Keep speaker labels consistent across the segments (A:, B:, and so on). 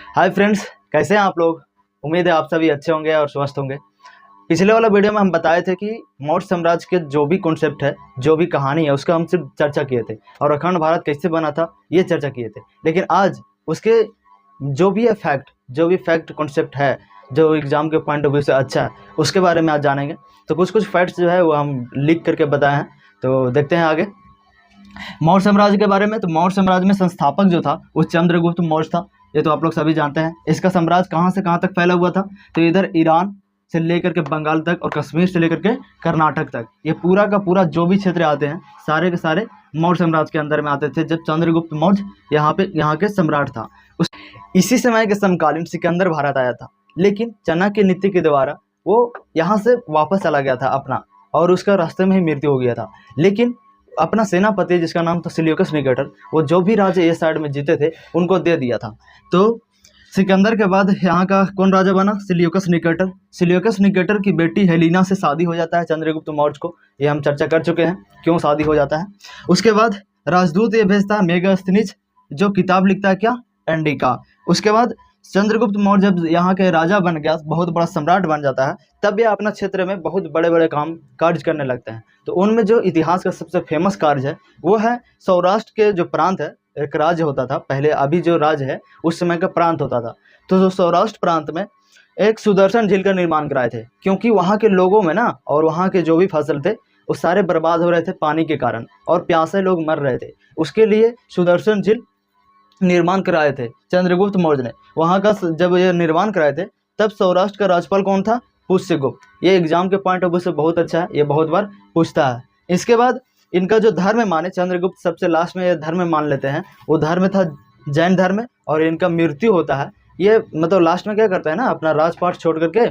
A: Hi friends, कैसे हैं आप लोग। उम्मीद है आप सभी अच्छे होंगे और स्वस्थ होंगे। पिछले वाला वीडियो में हम बताए थे कि मौर्य साम्राज्य के जो भी कॉन्सेप्ट है, जो भी कहानी है, उसका हम सिर्फ चर्चा किए थे और अखंड भारत कैसे बना था ये चर्चा किए थे। लेकिन आज उसके जो भी फैक्ट कॉन्सेप्ट है, जो एग्जाम के पॉइंट ऑफ व्यू से अच्छा है, उसके बारे में आज जानेंगे। तो कुछ फैक्ट्स जो है वो हम लिख करके बताए हैं, तो देखते हैं आगे मौर्य साम्राज्य के बारे में। तो मौर्य साम्राज्य में संस्थापक जो था वो चंद्रगुप्त मौर्य था। ये तो आप लोग सभी जानते हैं। इसका साम्राज्य कहाँ से कहाँ तक फैला हुआ था, तो इधर ईरान से लेकर के बंगाल तक और कश्मीर से लेकर के कर्नाटक तक, ये पूरा का पूरा जो भी क्षेत्र आते हैं सारे के सारे मौर्य साम्राज्य के अंदर में आते थे। जब चंद्रगुप्त मौर्य यहाँ के सम्राट था, इसी समय के समकालीन सिकंदर भारत आया था, लेकिन चाणक्य नीति के द्वारा वो यहाँ से वापस चला गया था अपना, और उसका रास्ते में ही मृत्यु हो गया था। लेकिन अपना सेनापति जिसका नाम था सिलियोकस निकेटर, वो जो भी राजा ये साइड में जीते थे उनको दे दिया था। तो सिकंदर के बाद यहाँ का कौन राजा बना, सिलियोकस निकेटर। सिलियोकस निकेटर की बेटी हेलीना से शादी हो जाता है चंद्रगुप्त मौर्य को, ये हम चर्चा कर चुके हैं क्यों शादी हो जाता है। उसके बाद राजदूत ये भेजता है मेगास्थनीज, जो किताब लिखता है क्या, एंडिका। उसके बाद चंद्रगुप्त मौर्य जब यहाँ के राजा बन गया, बहुत बड़ा सम्राट बन जाता है, तब ये अपना क्षेत्र में बहुत बड़े बड़े कार्य करने लगते हैं। तो उनमें जो इतिहास का सबसे फेमस कार्य है वो है सौराष्ट्र के जो प्रांत है, एक राज्य होता था पहले, अभी जो राज्य है उस समय का प्रांत होता था। तो जो सौराष्ट्र प्रांत में एक सुदर्शन झील का निर्माण कराए थे, क्योंकि वहाँ के लोगों में ना, और वहाँ के जो भी फसल थे वो सारे बर्बाद हो रहे थे पानी के कारण, और प्यासे लोग मर रहे थे। उसके लिए सुदर्शन झील निर्माण कराए थे चंद्रगुप्त मौर्य ने। वहाँ का जब ये निर्माण कराए थे तब सौराष्ट्र का राज्यपाल कौन था, पुष्यगुप्त। ये एग्जाम के पॉइंट ऑफ व्यू से बहुत अच्छा है, ये बहुत बार पूछता है। इसके बाद इनका जो धर्म माने, चंद्रगुप्त सबसे लास्ट में ये धर्म मान लेते हैं, वो धर्म था जैन धर्म, और इनका मृत्यु होता है। ये मतलब लास्ट में क्या करते हैं ना, अपना राजपाट छोड़ करके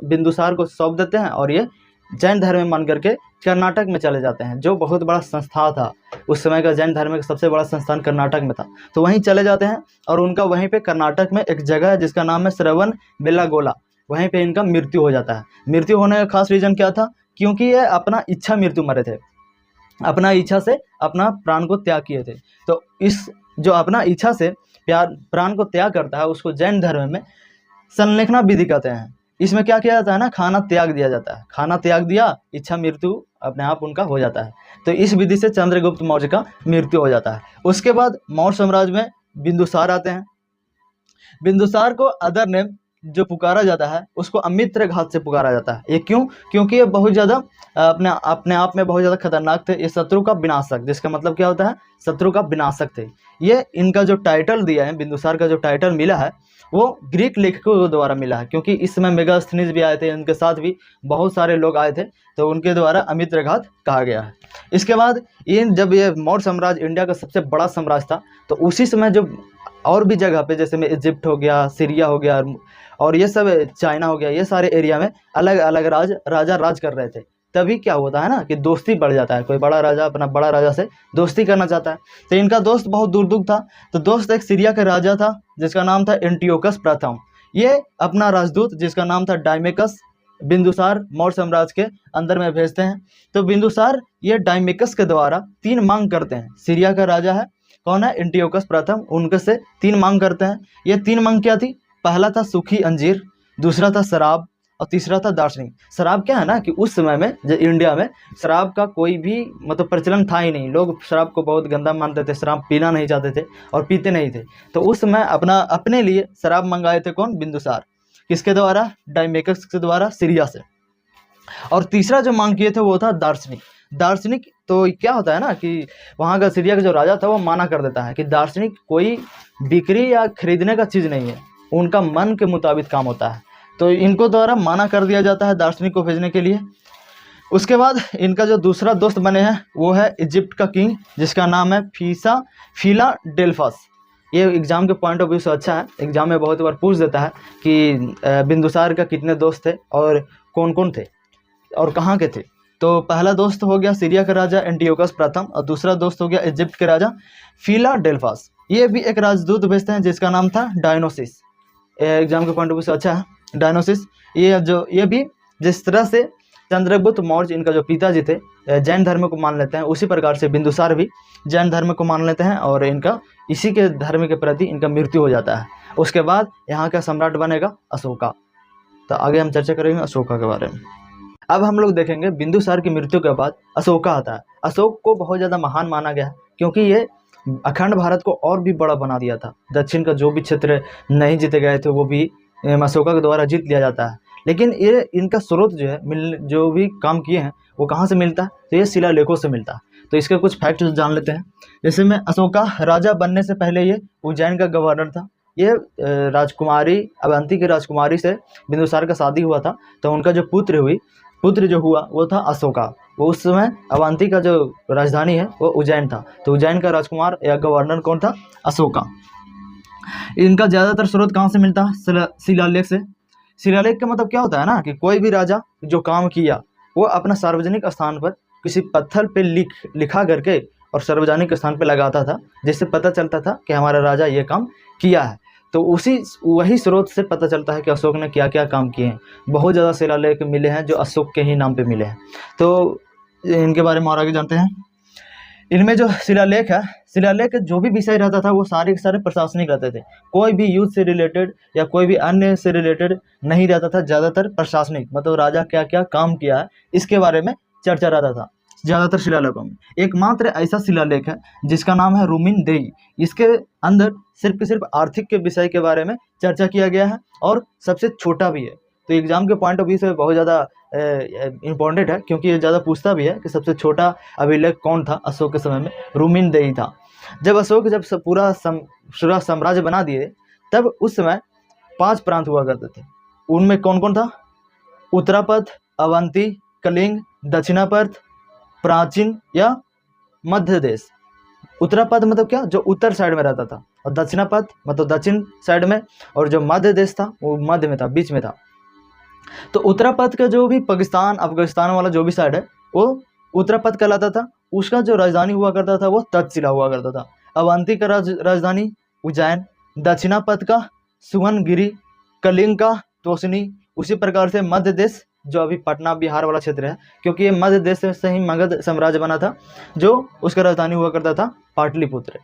A: बिंदुसार को सौंप देते हैं, और ये जैन धर्म मान करके कर्नाटक में चले जाते हैं, जो बहुत बड़ा संस्था था उस समय का। जैन धर्म का सबसे बड़ा संस्थान कर्नाटक में था, तो वहीं चले जाते हैं। और उनका वहीं पे कर्नाटक में एक जगह है जिसका नाम है श्रवण बेलागोला, वहीं पे इनका मृत्यु हो जाता है। मृत्यु होने का खास रीज़न क्या था, क्योंकि ये अपना इच्छा मृत्यु मरे थे, अपना इच्छा से अपना प्राण को त्याग किए थे। तो इस जो अपना इच्छा से प्राण को त्याग करता है उसको जैन धर्म में संलेखना विधि कहते हैं। इसमें क्या किया जाता है ना, खाना त्याग दिया जाता है। खाना त्याग दिया, इच्छा मृत्यु अपने आप उनका हो जाता है। तो इस विधि से चंद्रगुप्त मौर्य का मृत्यु हो जाता है। उसके बाद मौर्य साम्राज्य में बिंदुसार आते हैं। बिंदुसार को अदर नेम जो पुकारा जाता है उसको अमित्र घात से पुकारा जाता है। ये क्यों, क्योंकि ये बहुत ज़्यादा अपने आप में बहुत ज़्यादा खतरनाक थे। ये शत्रु का विनाशक, जिसका मतलब क्या होता है, शत्रु का विनाशक थे। ये इनका जो टाइटल दिया है, बिंदुसार का जो टाइटल मिला है वो ग्रीक लेखकों द्वारा मिला है, क्योंकि इस समय मेगास्थनीज भी आए थे, उनके साथ भी बहुत सारे लोग आए थे, तो उनके द्वारा अमित्र घात कहा गया है। इसके बाद जब ये मौर्य साम्राज्य इंडिया का सबसे बड़ा साम्राज्य था, तो उसी समय जब और भी जगह पे, जैसे में इजिप्ट हो गया, सीरिया हो गया, और ये सब चाइना हो गया, ये सारे एरिया में अलग अलग राजा राज कर रहे थे। तभी क्या होता है ना कि दोस्ती बढ़ जाता है। कोई बड़ा राजा अपना बड़ा राजा से दोस्ती करना चाहता है, तो इनका दोस्त बहुत दूर दूर था। तो दोस्त एक सीरिया का राजा था जिसका नाम था एंटियोकस प्रथम। ये अपना राजदूत जिसका नाम था डायमेकस, बिंदुसार मौर्य साम्राज्य के अंदर में भेजते हैं। तो बिंदुसार ये डायमेकस के द्वारा 3 मांग करते हैं। सीरिया का राजा है, कौन है, एंटियोकस प्रथम, उनके से 3 मांग करते हैं। ये 3 मांग क्या थी, पहला था सूखी अंजीर, दूसरा था शराब, और तीसरा था दार्शनिक। शराब क्या है ना कि उस समय में जो इंडिया में शराब का कोई भी मतलब प्रचलन था ही नहीं। लोग शराब को बहुत गंदा मानते थे, शराब पीना नहीं चाहते थे और पीते नहीं थे। तो उस समय अपने लिए शराब मंगाए थे कौन, बिंदुसार। किसके द्वारा, डायमेकस के द्वारा, सीरिया से। और तीसरा जो मांग किए थे वो था दार्शनिक। दार्शनिक तो क्या होता है ना कि वहाँ का सीरिया का जो राजा था वो माना कर देता है कि दार्शनिक कोई बिक्री या खरीदने का चीज़ नहीं है, उनका मन के मुताबिक काम होता है। तो इनको द्वारा माना कर दिया जाता है दार्शनिक को भेजने के लिए। उसके बाद इनका जो दूसरा दोस्त बने हैं वो है इजिप्ट का किंग, जिसका नाम है फिलाडेल्फस। ये एग्जाम के पॉइंट ऑफ व्यू से अच्छा है, एग्जाम में बहुत बार पूछ देता है कि बिंदुसार का कितने दोस्त थे और कौन कौन थे और कहाँ के थे। तो पहला दोस्त हो गया सीरिया का राजा एंटियोकस प्रथम, और दूसरा दोस्त हो गया इजिप्ट के राजा फिलाडेल्फस। ये भी एक राजदूत भेजते हैं जिसका नाम था डायनोसिस। एग्जाम के पॉइंट ऑफ व्यू से अच्छा है डायनोसिस। ये भी जिस तरह से चंद्रगुप्त मौर्य इनका जो पिताजी थे जैन धर्म को मान लेते हैं, उसी प्रकार से बिंदुसार भी जैन धर्म को मान लेते हैं और इनका इसी के धर्म के प्रति इनका मृत्यु हो जाता है। उसके बाद यहाँ का सम्राट बनेगा अशोका। तो आगे हम चर्चा करेंगे अशोका के बारे में। अब हम लोग देखेंगे बिंदुसार की मृत्यु के बाद अशोका आता है। अशोक को बहुत ज़्यादा महान माना गया है क्योंकि ये अखंड भारत को और भी बड़ा बना दिया था। दक्षिण का जो भी क्षेत्र नहीं जीते गए थे वो भी अशोका के द्वारा जीत लिया जाता है। लेकिन ये इनका स्रोत जो है जो भी काम किए हैं वो कहाँ से मिलता है, तो ये शिलालेखों से मिलता है। तो इसके कुछ फैक्ट जान लेते हैं। जैसे में अशोका राजा बनने से पहले ये उज्जैन का गवर्नर था। ये राजकुमारी अवंती की राजकुमारी से बिंदुसार का शादी हुआ था, तो उनका जो पुत्र जो हुआ वो था अशोका। वो उस समय अवंती का जो राजधानी है वो उज्जैन था, तो उज्जैन का राजकुमार या गवर्नर कौन था, अशोका। इनका ज़्यादातर स्रोत कहाँ से मिलता है, शिलालेख से। शिलालेख का मतलब क्या होता है ना कि कोई भी राजा जो काम किया वो अपना सार्वजनिक स्थान पर किसी पत्थर पे लिखा करके और सार्वजनिक स्थान पे लगाता था, जिससे पता चलता था कि हमारा राजा ये काम किया है। तो वही स्रोत से पता चलता है कि अशोक ने क्या क्या काम किए हैं। बहुत ज़्यादा शिलालेख मिले हैं जो अशोक के ही नाम पे मिले हैं। तो इनके बारे में और आगे जानते हैं। इनमें जो शिलालेख जो भी विषय रहता था वो सारे के सारे प्रशासनिक रहते थे। कोई भी युद्ध से रिलेटेड या कोई भी अन्य से रिलेटेड नहीं रहता था, ज़्यादातर प्रशासनिक, मतलब राजा क्या क्या काम किया है इसके बारे में चर्चा रहता था ज़्यादातर शिलालेखों में। एकमात्र ऐसा शिलालेख है जिसका नाम है रूमिन देई। इसके अंदर सिर्फ आर्थिक के विषय के बारे में चर्चा किया गया है और सबसे छोटा भी है। तो एग्जाम के पॉइंट ऑफ व्यू से बहुत ज़्यादा इम्पोर्टेंट है क्योंकि ये ज़्यादा पूछता भी है कि सबसे छोटा अभिलेख कौन था अशोक के समय में, रूमिन देई था। जब अशोक पूरा साम्राज्य बना दिए तब उस समय 5 प्रांत हुआ करते थे। उनमें कौन कौन था, उत्तरापथ, अवंती, कलिंग, दक्षिणापथ, प्राचीन या मध्य देश। उत्तरापथ मतलब क्या, जो उत्तर साइड में रहता था, और दक्षिणापथ मतलब दक्षिण साइड में, और जो मध्य देश था वो मध्य में था, बीच में था। तो उत्तरापथ का जो भी पाकिस्तान अफगानिस्तान वाला जो भी साइड है वो उत्तरापथ कहलाता था। उसका जो राजधानी हुआ करता था वो तक्षशिला हुआ करता था। अवंती का राजधानी उज्जैन, दक्षिणापथ का सुवर्णगिरी, कलिंग का तोषणी। उसी प्रकार से मध्य देश जो अभी पटना बिहार वाला क्षेत्र है, क्योंकि ये मध्य देश से ही मगध साम्राज्य बना था, जो उसका राजधानी हुआ करता था पाटलिपुत्र।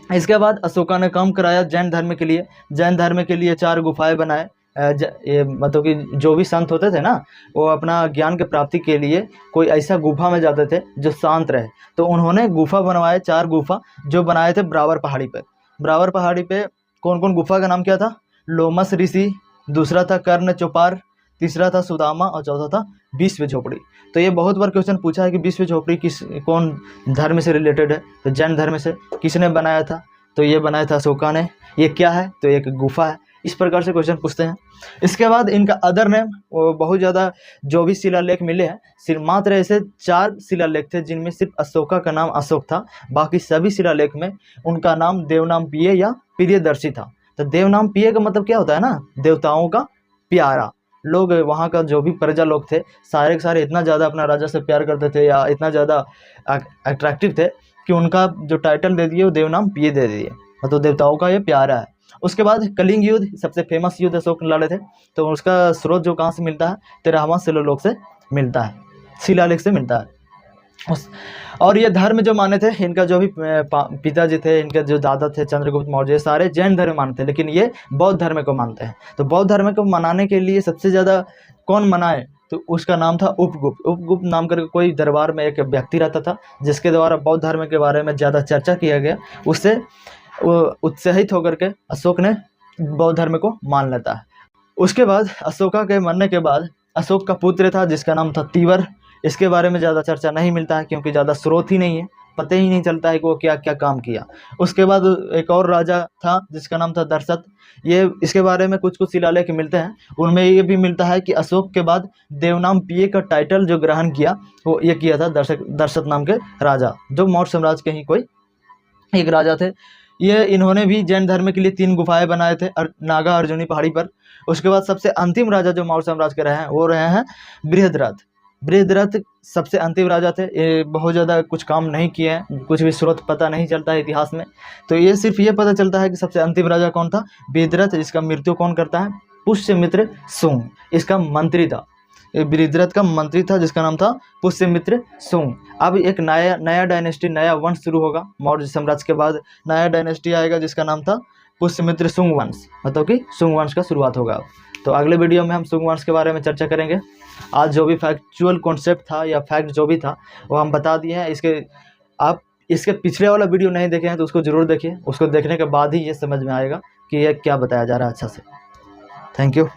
A: इसके बाद अशोका ने काम कराया जैन धर्म के लिए। जैन धर्म के लिए 4 गुफाएं बनाए। मतलब कि जो भी संत होते थे ना वो अपना ज्ञान के प्राप्ति के लिए कोई ऐसा गुफा में जाते थे जो शांत रहे, तो उन्होंने गुफा बनवाए, 4 गुफा जो बनाए थे ब्रावर पहाड़ी पर। ब्रावर पहाड़ी पे कौन कौन गुफा का नाम क्या था, लोमस ऋषि, दूसरा था कर्ण चौपार, तीसरा था सुदामा और चौथा था विश्व झोपड़ी। तो ये बहुत बार क्वेश्चन पूछा है कि विश्व झोपड़ी कौन धर्म से रिलेटेड है, तो जैन धर्म से। किसने बनाया था, तो ये बनाया था अशोका ने। ये क्या है, तो एक गुफा है। इस प्रकार से क्वेश्चन पूछते हैं। इसके बाद इनका अदर नेम, वो बहुत ज़्यादा जो भी शिलालेख मिले हैं, सिर्फ मात्र ऐसे 4 शिलालेख थे जिनमें सिर्फ अशोका का नाम अशोक था। बाकी सभी शिलालेख में उनका नाम देवनाम पिय या प्रियदर्शी था। तो देवनाम पिय का मतलब क्या होता है ना, देवताओं का प्यारा। लोग वहाँ का जो भी प्रजा लोग थे सारे के सारे इतना ज़्यादा अपना राजा से प्यार करते थे या इतना ज़्यादा अट्रैक्टिव थे कि उनका जो टाइटल दे दिए वो देवनाम पिय दे दिए, मतलब देवताओं का ये प्यारा है। उसके बाद कलिंग युद्ध, सबसे फेमस युद्ध अशोक लड़े थे। तो उसका स्रोत जो कहाँ से मिलता है, 13वां शिलालेख से मिलता है, शिलालेख से मिलता है। और ये धर्म जो माने थे, इनका जो भी पिताजी थे, इनके जो दादा थे चंद्रगुप्त मौर्य, सारे जैन धर्म मानते हैं, लेकिन ये बौद्ध धर्म को मानते हैं। तो बौद्ध धर्म को मनाने के लिए सबसे ज़्यादा कौन मनाए, तो उसका नाम था उपगुप्त। उपगुप्त नाम करके कोई दरबार में एक व्यक्ति रहता था जिसके द्वारा बौद्ध धर्म के बारे में ज़्यादा चर्चा किया गया। उससे उत्साहित होकर के अशोक ने बौद्ध धर्म को मान लेता है। उसके बाद अशोका के मरने के बाद अशोक का पुत्र था जिसका नाम था तीवर। इसके बारे में ज़्यादा चर्चा नहीं मिलता है क्योंकि ज़्यादा स्रोत ही नहीं है, पता ही नहीं चलता है कि वो क्या क्या काम किया। उसके बाद एक और राजा था जिसका नाम था दर्शत। ये इसके बारे में कुछ शिलालेख मिलते हैं, उनमें ये भी मिलता है कि अशोक के बाद देवनाम पिय का टाइटल जो ग्रहण किया वो ये किया था दर्शत नाम के राजा, जो मौर्य साम्राज्य के ही कोई एक राजा थे। ये इन्होंने भी जैन धर्म के लिए 3 गुफाएं बनाए थे नागा अर्जुनी पहाड़ी पर। उसके बाद सबसे अंतिम राजा जो मौर्य साम्राज्य के रहे हैं वो रहे हैं बृहद्रथ। बृहद्रथ सबसे अंतिम राजा थे। ये बहुत ज़्यादा कुछ काम नहीं किए हैं, कुछ भी स्रोत पता नहीं चलता है इतिहास में। तो ये सिर्फ ये पता चलता है कि सबसे अंतिम राजा कौन था, बृहद्रथ, जिसका मृत्यु कौन करता है, पुष्यमित्र सुंग, इसका मंत्री था। बृहद्रथ का मंत्री था जिसका नाम था पुष्यमित्र सुंग। अब एक नया डायनेस्टी, नया वंश शुरू होगा मौर्य साम्राज्य के बाद। नया डायनेस्टी आएगा जिसका नाम था पुष्यमित्र सुंग वंश, मतलब कि सुंग वंश का शुरुआत होगा। तो अगले वीडियो में हम सुंग वंश के बारे में चर्चा करेंगे। आज जो भी फैक्चुअल कॉन्सेप्ट था या फैक्ट जो भी था वो हम बता दिए हैं। आप इसके पिछले वाला वीडियो नहीं देखे हैं तो उसको ज़रूर देखिए, उसको देखने के बाद ही ये समझ में आएगा कि ये क्या बताया जा रहा है अच्छा से। Thank you.